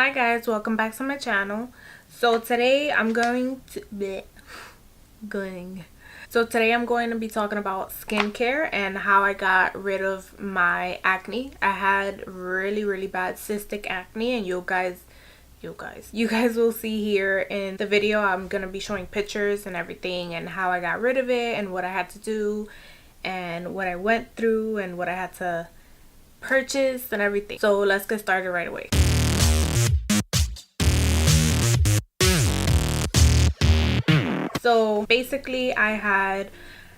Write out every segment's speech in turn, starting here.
Hi guys, welcome back to my channel. So today I'm going to be be talking about skincare and how I got rid of my acne. I had really bad cystic acne, and you guys will see here in the video. I'm gonna be showing pictures and everything and how I got rid of it and what I had to do and what I went through and what I had to purchase and everything. So let's get started right away. So basically I had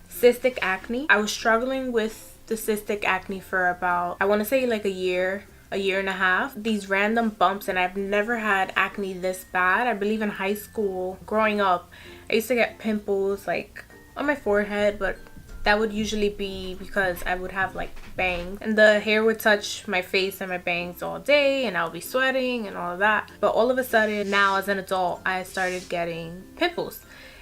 cystic acne. I was struggling with the cystic acne for about, I want to say like a year and a half. These random bumps, and I've never had acne this bad. I believe in high school, growing up, I used to get pimples like on my forehead, but that would usually be because I would have like bangs and the hair would touch my face and my bangs all day and I would be sweating and all of that. But all of a sudden now as an adult, I started getting pimples.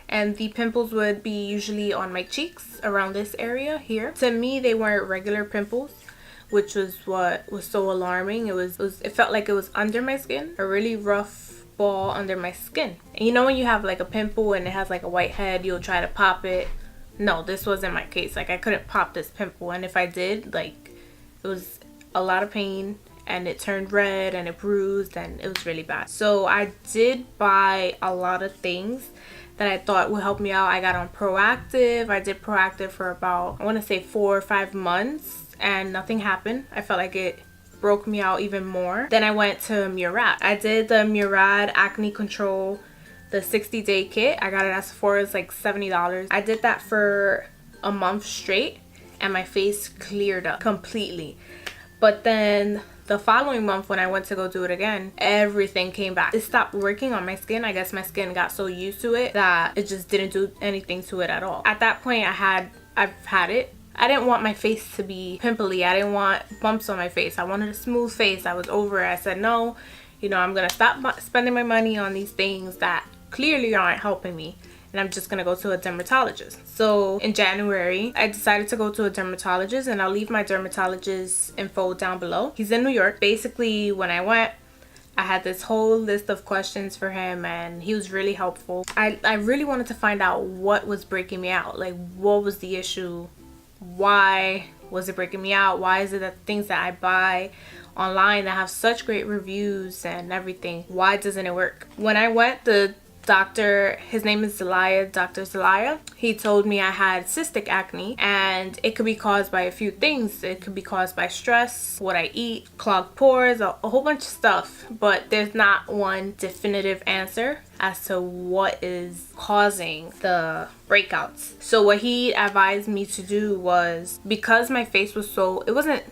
And the pimples would be usually on my cheeks, around this area here. To me, they weren't regular pimples, which was what was so alarming. It felt like it was under my skin, a really rough ball under my skin. And you know when you have like a pimple and it has like a white head, you'll try to pop it. No, this wasn't my case. Like I couldn't pop this pimple, and if I did, like it was a lot of pain and it turned red and it bruised and it was really bad. So I did buy a lot of things that I thought would help me out. I got on Proactive. I did Proactive for about, I want to say 4 or 5 months, and nothing happened. I felt like it broke me out even more. Then I went to Murad. I did the Murad Acne Control, the 60-day kit. I got it at Sephora. It's like $70. I did that for a month straight and my face cleared up completely. But then the following month when I went to go do it again, everything came back. It stopped working on my skin. I guess my skin got so used to it that it just didn't do anything to it at all. At that point I've had it. I didn't want my face to be pimply. I didn't want bumps on my face. I wanted a smooth face. I was over it. I said no, I'm gonna stop spending my money on these things that clearly aren't helping me, and I'm just gonna go to a dermatologist. So in January I decided to go to a dermatologist, and I'll leave my dermatologist info down below. He's in New York. Basically when I went, I had this whole list of questions for him and he was really helpful. I really wanted to find out what was breaking me out. Like, what was the issue? Why was it breaking me out? Why is it that things that I buy online that have such great reviews and everything, why doesn't it work? When I went, the doctor, his name is Zelaya, Dr. Zelaya, he told me I had cystic acne and it could be caused by a few things. It could be caused by stress, what I eat, clogged pores, a whole bunch of stuff, but there's not one definitive answer as to what is causing the breakouts. So what he advised me to do was, because my face was it wasn't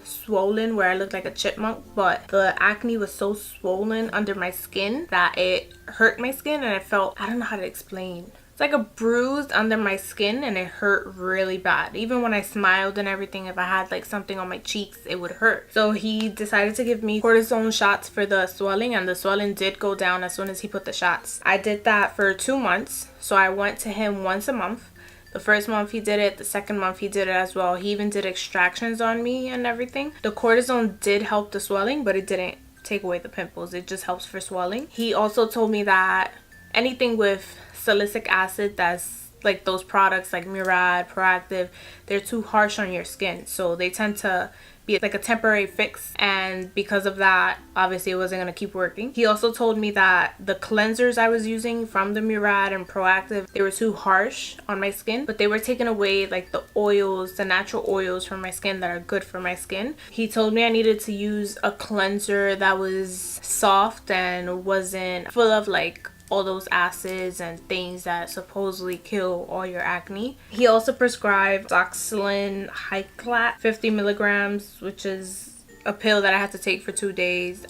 swollen where I looked like a chipmunk, but the acne was so swollen under my skin that it hurt my skin, and it felt, I don't know how to explain, it's like a bruise under my skin, and it hurt really bad. Even when I smiled and everything, if I had like something on my cheeks, it would hurt. So he decided to give me cortisone shots for the swelling, and the swelling did go down as soon as he put the shots. I did that for 2 months. So I went to him once a month. The first month he did it, the second month he did it as well. He even did extractions on me and everything. The cortisone did help the swelling, but it didn't take away the pimples. It just helps for swelling. He also told me that anything with salicylic acid, that's like those products like Murad, Proactive, they're too harsh on your skin. So they tend to be like a temporary fix, and because of that, obviously it wasn't going to keep working. He also told me that the cleansers I was using from the Murad and Proactive, they were too harsh on my skin, but they were taking away like the oils, the natural oils from my skin that are good for my skin. He told me I needed to use a cleanser that was soft and wasn't full of like all those acids and things that supposedly kill all your acne. He also prescribed Oxalin Hyclat 50 milligrams, which is a pill that I had to take for 2 days.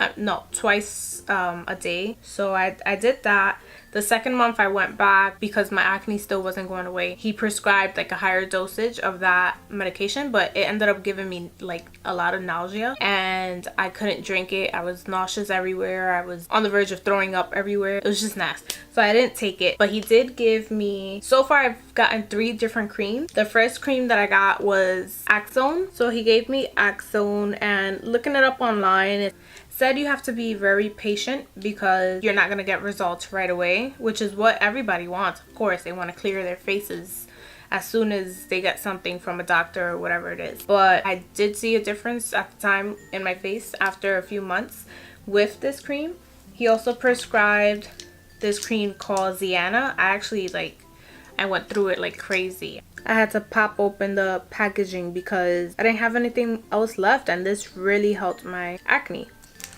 Twice a day. So I did that. The second month I went back because my acne still wasn't going away. He prescribed like a higher dosage of that medication, but it ended up giving me like a lot of nausea and I couldn't drink it. I was nauseous everywhere. I was on the verge of throwing up everywhere. It was just nasty. So I didn't take it, but he did give me, so far I've gotten 3 different creams. The first cream that I got was Aczone. So he gave me Aczone, and looking it up online, it said you have to be very patient because you're not going to get results right away, which is what everybody wants. Of course, they want to clear their faces as soon as they get something from a doctor or whatever it is. But I did see a difference at the time in my face after a few months with this cream. He also prescribed this cream called Ziana. I went through it like crazy. I had to pop open the packaging because I didn't have anything else left, and this really helped my acne.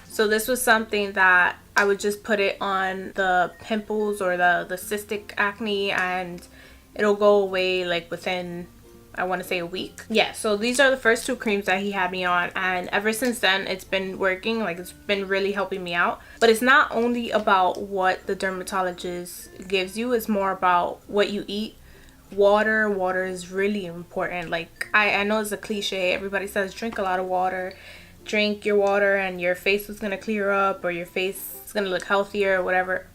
So this was something that I would just put it on the pimples or the cystic acne, and it'll go away like within, I want to say, a week. Yeah, so these are the first 2 creams that he had me on, and ever since then it's been working. Like, it's been really helping me out. But it's not only about what the dermatologist gives you, it's more about what you eat. Water is really important. Like, I know it's a cliche, everybody says drink a lot of water, drink your water and your face is gonna clear up, or your face is gonna look healthier or whatever.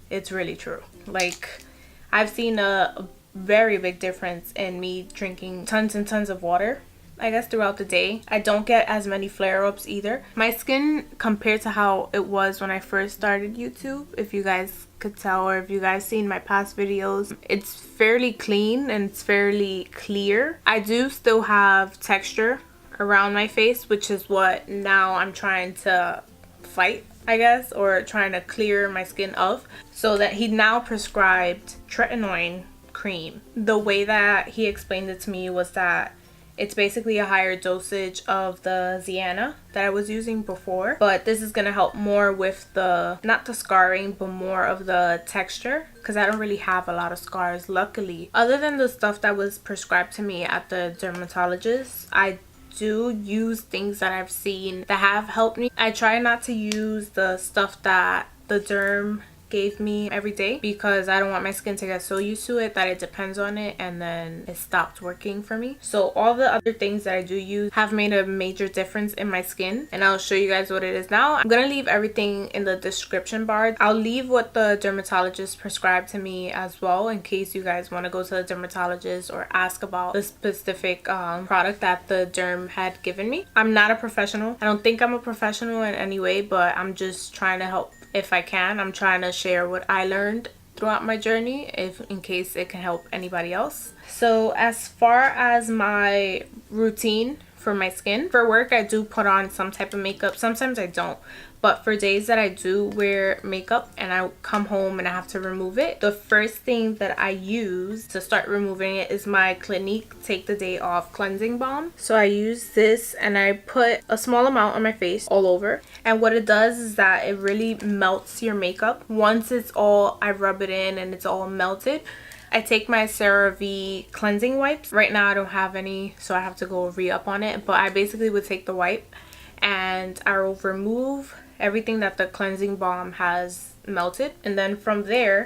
It's really true. Like, I've seen a very big difference in me drinking tons and tons of water, I guess, throughout the day. I don't get as many flare-ups either. My skin, compared to how it was when I first started YouTube, if you guys could tell, or if you guys seen my past videos, it's fairly clean and it's fairly clear. I do still have texture around my face, which is what now I'm trying to fight, I guess, or trying to clear my skin of. So that he now prescribed Tretinoin cream. The way that he explained it to me was that it's basically a higher dosage of the Ziana that I was using before, but this is gonna help more with the, not the scarring, but more of the texture, because I don't really have a lot of scars, luckily. Other than the stuff that was prescribed to me at the dermatologist, I do use things that I've seen that have helped me. I try not to use the stuff that the derm gave me every day, because I don't want my skin to get so used to it that it depends on it and then it stopped working for me. So all the other things that I do use have made a major difference in my skin, and I'll show you guys what it is now. I'm gonna leave everything in the description bar. I'll leave what the dermatologist prescribed to me as well, in case you guys want to go to the dermatologist or ask about the specific product that the derm had given me. I'm not a professional. I don't think I'm a professional in any way, but I'm just trying to help if I can. I'm trying to share what I learned throughout my journey, in case it can help anybody else. So as far as my routine for my skin, for work I do put on some type of makeup. Sometimes I don't, but for days that I do wear makeup and I come home and I have to remove it, the first thing that I use to start removing it is my Clinique Take the Day Off Cleansing Balm. So I use this and I put a small amount on my face all over, and what it does is that it really melts your makeup. Once it's all, I rub it in and it's all melted, I take my Cerave cleansing wipes. Right now I don't have any, so I have to go re-up on it, but I basically would take the wipe and I will remove everything that the cleansing balm has melted, and then from there,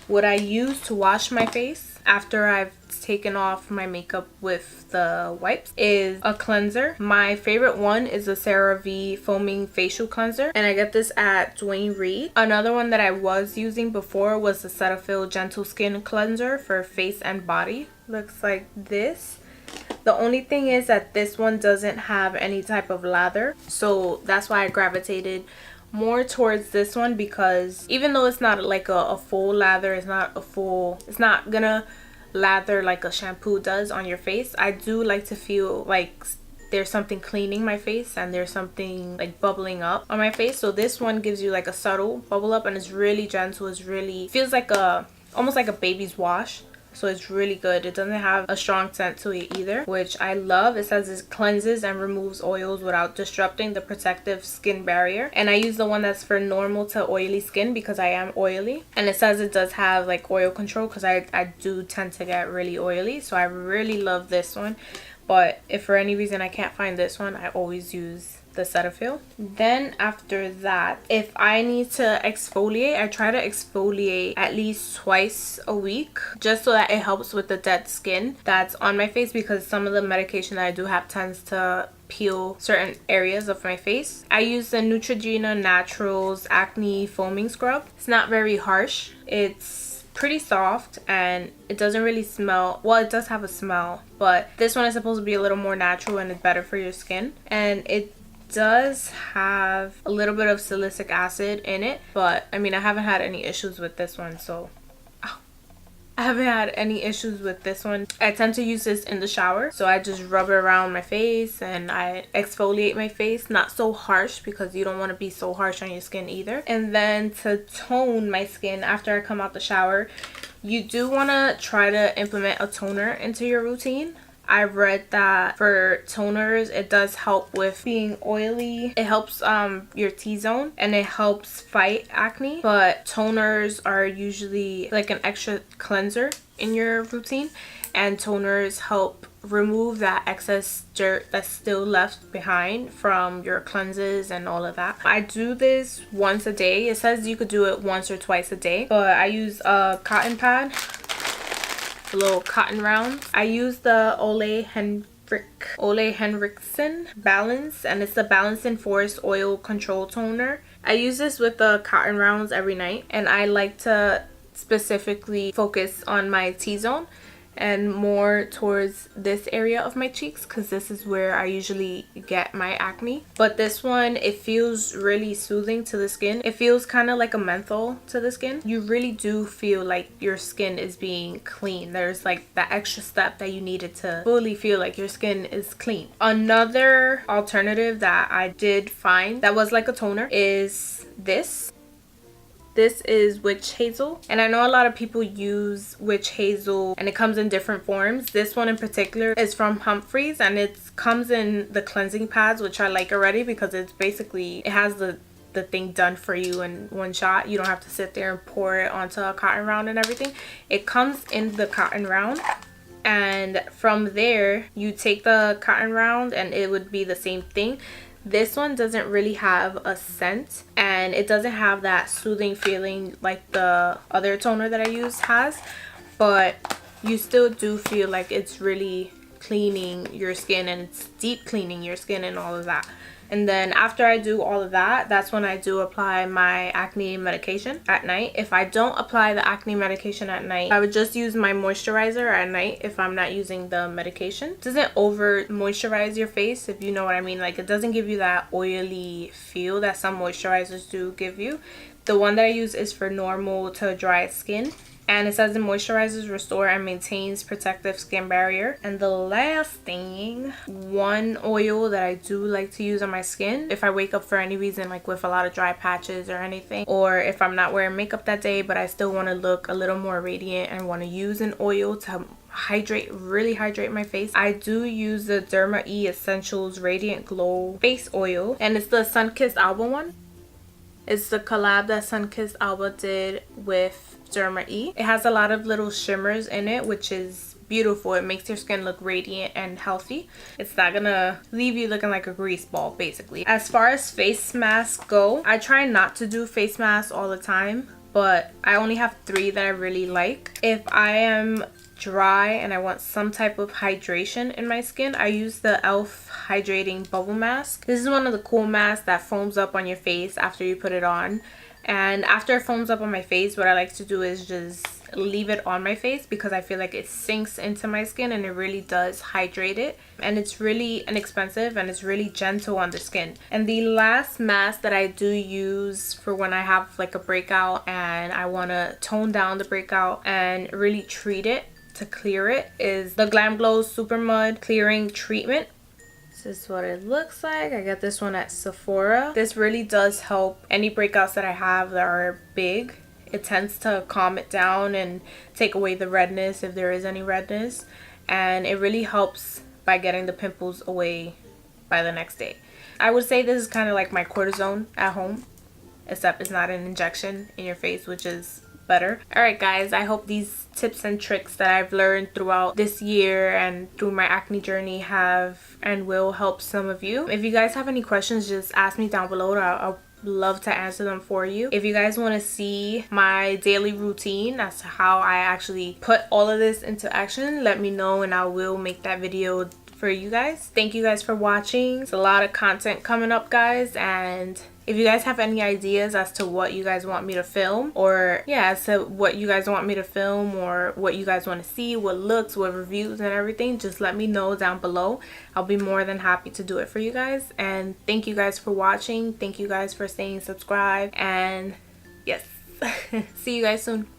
what I use to wash my face after I've taken off my makeup with the wipes is a cleanser. My favorite one is the Cerave foaming facial cleanser, and I get this at Dwayne Reed. Another one that I was using before was the Cetaphil gentle skin cleanser for face and body. Looks like this. The only thing is that this one doesn't have any type of lather, so that's why I gravitated more towards this one, because even though it's not like a full lather, it's not gonna lather like a shampoo does on your face. I do like to feel like there's something cleaning my face and there's something like bubbling up on my face. So this one gives you like a subtle bubble up, and it's really gentle. It's really feels like almost like a baby's wash. So it's really good. It doesn't have a strong scent to it either, which I love. It says it cleanses and removes oils without disrupting the protective skin barrier. And I use the one that's for normal to oily skin because I am oily. And it says it does have like oil control because I do tend to get really oily. So I really love this one. But if for any reason I can't find this one, I always use the Cetaphil. Then after that, if I need to exfoliate, I try to exfoliate at least twice a week, just so that it helps with the dead skin that's on my face, because some of the medication that I do have tends to peel certain areas of my face. I use the Neutrogena Naturals Acne Foaming Scrub. It's not very harsh. It's pretty soft and it doesn't really smell. Well, it does have a smell, but this one is supposed to be a little more natural and it's better for your skin. And it does have a little bit of salicylic acid in it, but I mean, I haven't had any issues with this one, so I haven't had any issues with this one. I tend to use this in the shower, so I just rub it around my face and I exfoliate my face. Not so harsh, because you don't want to be so harsh on your skin either. And then to tone my skin after I come out the shower, you do want to try to implement a toner into your routine. I read that for toners, it does help with being oily. It helps your T-zone and it helps fight acne. But toners are usually like an extra cleanser in your routine. And toners help remove that excess dirt that's still left behind from your cleanses and all of that. I do this once a day. It says you could do it once or twice a day. But I use a cotton pad. Little cotton rounds. I use the OleHenrikson Balance, and it's the Balancing Forest Oil Control Toner. I use this with the cotton rounds every night, and I like to specifically focus on my T-zone and more towards this area of my cheeks, because this is where I usually get my acne. But this one, it feels really soothing to the skin. It feels kind of like a menthol to the skin. You really do feel like your skin is being clean. There's like that extra step that you needed to fully feel like your skin is clean. Another alternative that I did find that was like a toner is this. This is Witch Hazel, and I know a lot of people use Witch Hazel and it comes in different forms. This one in particular is from Humphreys, and it comes in the cleansing pads, which I like already because it's basically, it has the thing done for you in one shot. You don't have to sit there and pour it onto a cotton round and everything. It comes in the cotton round, and from there you take the cotton round and it would be the same thing. This one doesn't really have a scent, and it doesn't have that soothing feeling like the other toner that I use has, but you still do feel like it's really cleaning your skin, and it's deep cleaning your skin and all of that. And then after I do all of that, that's when I do apply my acne medication at night. If I don't apply the acne medication at night, I would just use my moisturizer at night if I'm not using the medication. It doesn't over moisturize your face, if you know what I mean. Like, it doesn't give you that oily feel that some moisturizers do give you. The one that I use is for normal to dry skin. And it says it moisturizes, restore, and maintains protective skin barrier. And the last thing, one oil that I do like to use on my skin if I wake up for any reason, like with a lot of dry patches or anything, or if I'm not wearing makeup that day but I still want to look a little more radiant and want to use an oil to really hydrate my face, I do use the Derma I Essentials Radiant Glow Face Oil, and it's the Sunkissed Alba one. It's the collab that Sunkissed Alba did with Derma I. It has a lot of little shimmers in it, which is beautiful. It makes your skin look radiant and healthy. It's not gonna leave you looking like a grease ball, basically. As far as face masks go, I try not to do face masks all the time, but I only have 3 that I really like. If I am dry and I want some type of hydration in my skin, I use the e.l.f. Hydrating Bubble Mask. This is one of the cool masks that foams up on your face after you put it on. And after it foams up on my face, what I like to do is just leave it on my face, because I feel like it sinks into my skin and it really does hydrate it. And it's really inexpensive and it's really gentle on the skin. And the last mask that I do use for when I have like a breakout and I want to tone down the breakout and really treat it to clear it is the GlamGlow Supermud Clearing Treatment. This is what it looks like. I got this one at Sephora. This really does help any breakouts that I have that are big. It tends to calm it down and take away the redness if there is any redness. And it really helps by getting the pimples away by the next day. I would say this is kind of like my cortisone at home, except it's not an injection in your face, which is better. Alright guys, I hope these tips and tricks that I've learned throughout this year and through my acne journey have and will help some of you. If you guys have any questions, just ask me down below. I'll love to answer them for you. If you guys want to see my daily routine as to how I actually put all of this into action, let me know and I will make that video for you guys. Thank you guys for watching. It's a lot of content coming up, guys, and If you guys have any ideas as to what you guys want me to film, or yeah, as to what you guys want me to film, or what you guys want to see, what looks, what reviews and everything, just let me know down below. I'll be more than happy to do it for you guys. And thank you guys for watching. Thank you guys for staying subscribed. And yes, see you guys soon.